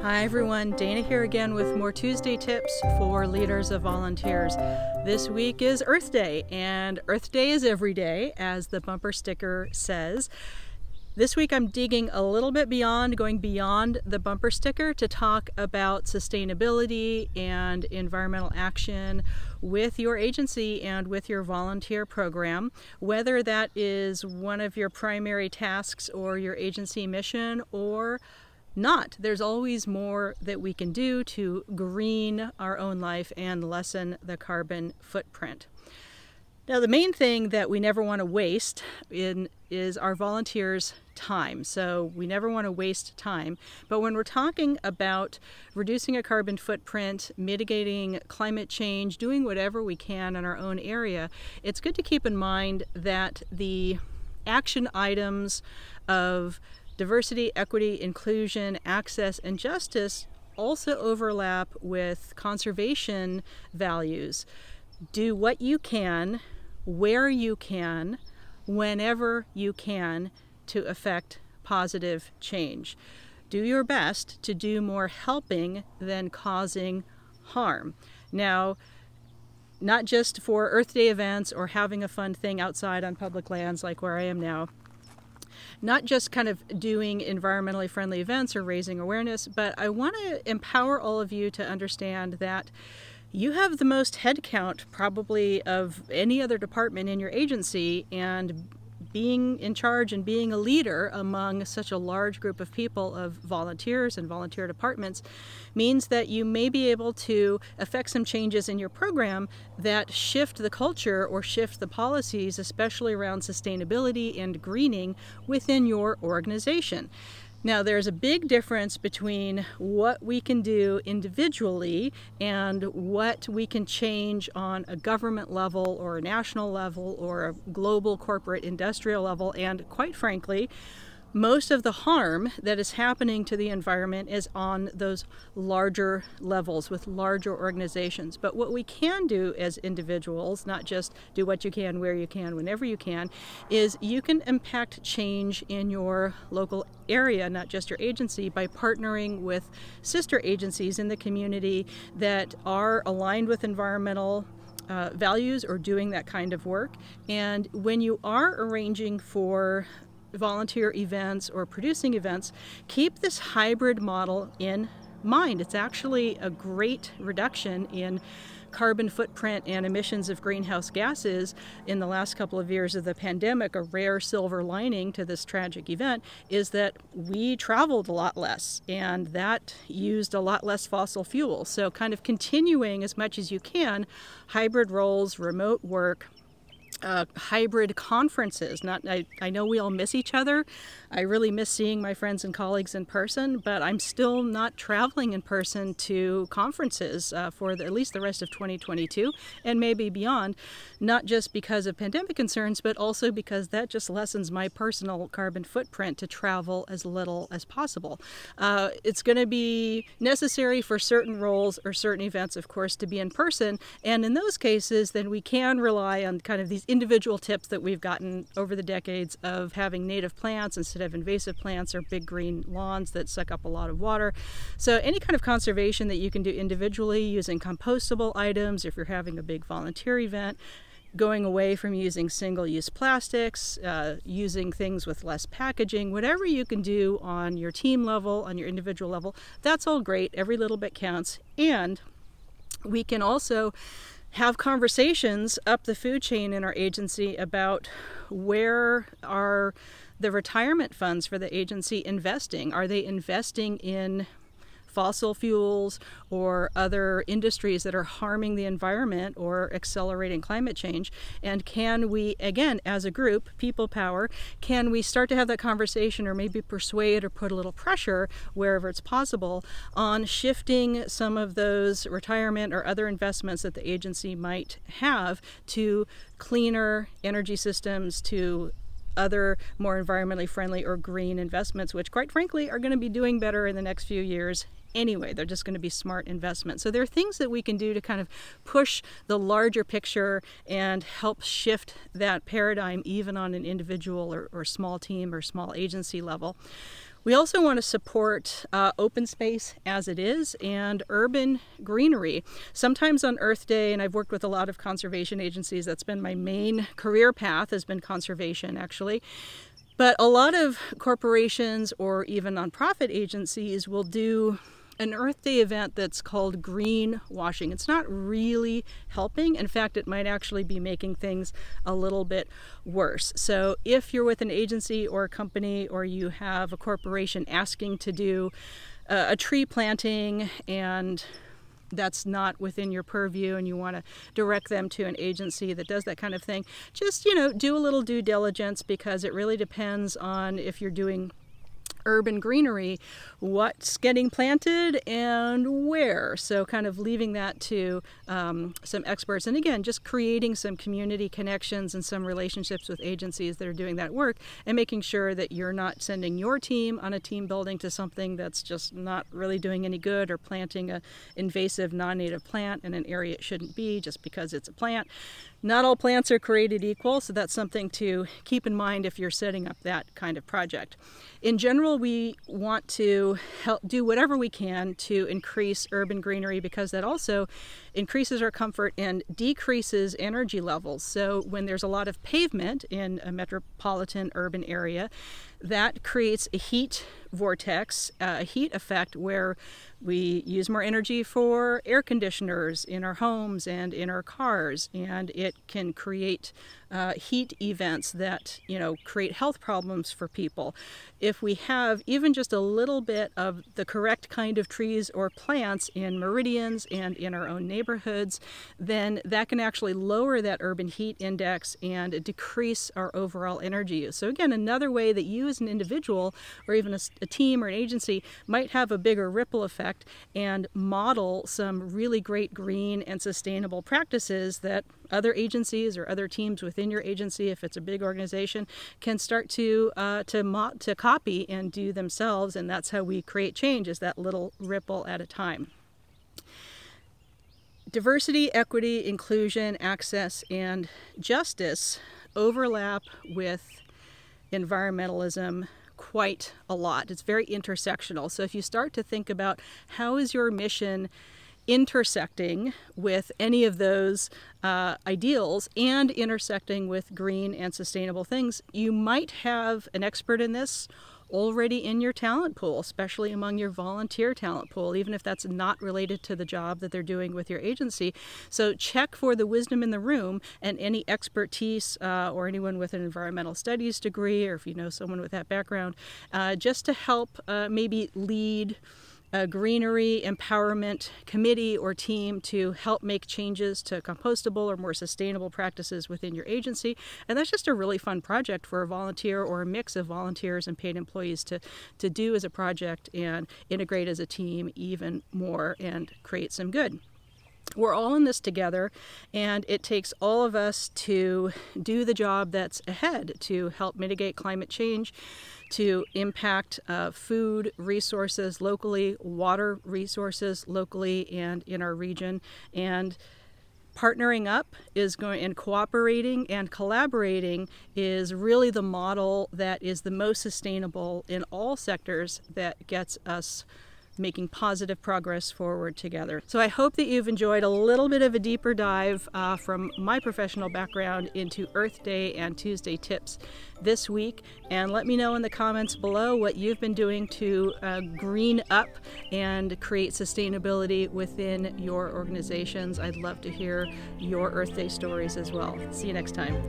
Hi everyone, Dana here again with more Tuesday tips for leaders of volunteers. This week is Earth Day, and Earth Day is every day, as the bumper sticker says. This week I'm digging a little bit beyond, going beyond the bumper sticker to talk about sustainability and environmental action with your agency and with your volunteer program, whether that is one of your primary tasks or your agency mission or not. There's always more that we can do to green our own life and lessen the carbon footprint. Now, the main thing that we never want to waste is our volunteers' time. So we never want to waste time. But when we're talking about reducing a carbon footprint, mitigating climate change, doing whatever we can in our own area, it's good to keep in mind that the action items of diversity, equity, inclusion, access, and justice also overlap with conservation values. Do what you can, where you can, whenever you can to affect positive change. Do your best to do more helping than causing harm. Now, not just for Earth Day events or having a fun thing outside on public lands like where I am now, not just kind of doing environmentally friendly events or raising awareness, but I want to empower all of you to understand that you have the most headcount probably of any other department in your agency, and being in charge and being a leader among such a large group of people, of volunteers and volunteer departments, means that you may be able to affect some changes in your program that shift the culture or shift the policies, especially around sustainability and greening within your organization. Now, there's a big difference between what we can do individually and what we can change on a government level or a national level or a global corporate industrial level. And quite frankly, most of the harm that is happening to the environment is on those larger levels with larger organizations. But what we can do as individuals, not just do what you can, where you can, whenever you can, is you can impact change in your local area, not just your agency, by partnering with sister agencies in the community that are aligned with environmental values or doing that kind of work. And when you are arranging for volunteer events or producing events, keep this hybrid model in mind. It's actually a great reduction in carbon footprint and emissions of greenhouse gases in the last couple of years of the pandemic. A rare silver lining to this tragic event is that we traveled a lot less, and that used a lot less fossil fuel. So kind of continuing as much as you can hybrid roles, remote work, hybrid conferences. I know we all miss each other. I really miss seeing my friends and colleagues in person, but I'm still not traveling in person to conferences for at least the rest of 2022 and maybe beyond, not just because of pandemic concerns, but also because that just lessens my personal carbon footprint to travel as little as possible. It's going to be necessary for certain roles or certain events, of course, to be in person, and in those cases, then we can rely on kind of these individual tips that we've gotten over the decades of having native plants instead of invasive plants or big green lawns that suck up a lot of water. So any kind of conservation that you can do individually using compostable items, if you're having a big volunteer event, going away from using single-use plastics, using things with less packaging, whatever you can do on your team level, on your individual level, that's all great. Every little bit counts. And we can also have conversations up the food chain in our agency about where are the retirement funds for the agency investing. Are they investing in fossil fuels or other industries that are harming the environment or accelerating climate change? And can we, again, as a group, people power, can we start to have that conversation or maybe persuade or put a little pressure wherever it's possible on shifting some of those retirement or other investments that the agency might have to cleaner energy systems, to other more environmentally friendly or green investments, which quite frankly are going to be doing better in the next few years anyway. They're just going to be smart investments. So there are things that we can do to kind of push the larger picture and help shift that paradigm even on an individual or small team or small agency level. We also want to support open space as it is and urban greenery. Sometimes on Earth Day, and I've worked with a lot of conservation agencies, that's been my main career path, has been conservation actually. But a lot of corporations or even nonprofit agencies will do an Earth Day event that's called greenwashing. It's not really helping. In fact, it might actually be making things a little bit worse. So if you're with an agency or a company, or you have a corporation asking to do a tree planting and that's not within your purview and you want to direct them to an agency that does that kind of thing, just, do a little due diligence, because it really depends on, if you're doing urban greenery, what's getting planted and where. So kind of leaving that to some experts. And again, just creating some community connections and some relationships with agencies that are doing that work, and making sure that you're not sending your team on a team building to something that's just not really doing any good, or planting an invasive non-native plant in an area it shouldn't be just because it's a plant. Not all plants are created equal, so that's something to keep in mind if you're setting up that kind of project. In general, we want to help do whatever we can to increase urban greenery, because that also increases our comfort and decreases energy levels. So when there's a lot of pavement in a metropolitan urban area, that creates a heat vortex, a heat effect, where we use more energy for air conditioners in our homes and in our cars, and it can create heat events that create health problems for people. If we have even just a little bit of the correct kind of trees or plants in meridians and in our own neighborhoods, then that can actually lower that urban heat index and decrease our overall energy use. So again, another way that you as an individual, or even a team or an agency, might have a bigger ripple effect and model some really great green and sustainable practices that other agencies or other teams within your agency, if it's a big organization, can start to copy and do themselves. And that's how we create change, is that little ripple at a time. Diversity, equity, inclusion, access, and justice overlap with environmentalism quite a lot. It's very intersectional. So if you start to think about how is your mission intersecting with any of those ideals and intersecting with green and sustainable things, you might have an expert in this already in your talent pool, especially among your volunteer talent pool, even if that's not related to the job that they're doing with your agency. So check for the wisdom in the room and any expertise or anyone with an environmental studies degree, or if you know someone with that background, just to help maybe lead a greenery empowerment committee or team to help make changes to compostable or more sustainable practices within your agency. And that's just a really fun project for a volunteer or a mix of volunteers and paid employees to do as a project and integrate as a team even more and create some good. We're all in this together, and it takes all of us to do the job that's ahead to help mitigate climate change, to impact food resources locally, water resources locally and in our region. And partnering up and cooperating and collaborating is really the model that is the most sustainable in all sectors, that gets us making positive progress forward together. So I hope that you've enjoyed a little bit of a deeper dive from my professional background into Earth Day and Tuesday tips this week. And let me know in the comments below what you've been doing to green up and create sustainability within your organizations. I'd love to hear your Earth Day stories as well. See you next time.